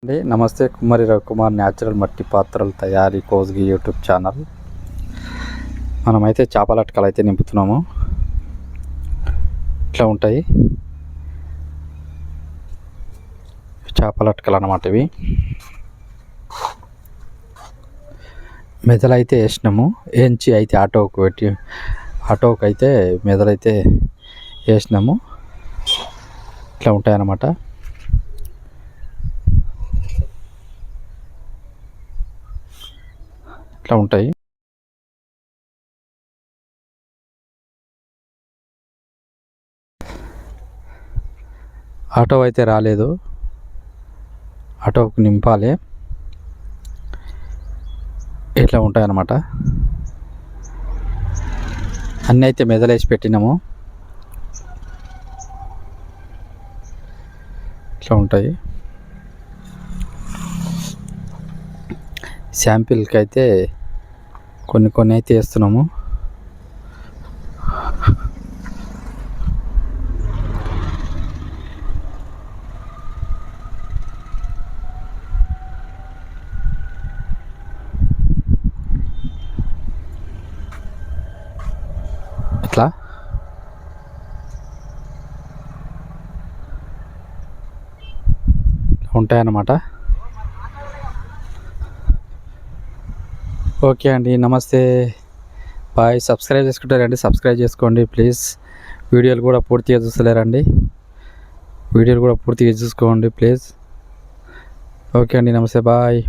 అండి నమస్తే. కుమారి రవికుమార్ న్యాచురల్ మట్టి పాత్రల తయారీ కోజ్గి యూట్యూబ్ ఛానల్. మనమైతే చేపల అటకలు అయితే నింపుతున్నాము. ఇట్లా ఉంటాయి చేపల అటకలు అన్నమాట. ఇవి మెదలైతే వేసినాము. ఏంచి అయితే ఆటోకి అయితే మెదలైతే వేసినాము. ఇట్లా ఉంటాయి అన్నమాట. ఇట్లా ఉంటాయి. ఆటో అయితే రాలేదు, ఆటోకి నింపాలి. ఇట్లా ఉంటాయి అన్నమాట. అన్నీ అయితే మెదలేసి పెట్టినాము. ఇట్లా ఉంటాయి. శాంపిల్కి అయితే కొన్ని అయితే వేస్తున్నాము. ఇట్లా ఉంటాయన్నమాట. ఓకే అండి, నమస్తే, బాయ్. సబ్స్క్రైబ్ చేసుకుంటారండి, సబ్స్క్రైబ్ చేసుకోండి ప్లీజ్. వీడియోలు కూడా పూర్తిగా చూస్తలేరండి, వీడియోలు కూడా పూర్తిగా చూసుకోండి ప్లీజ్. ఓకే అండి, నమస్తే, బాయ్.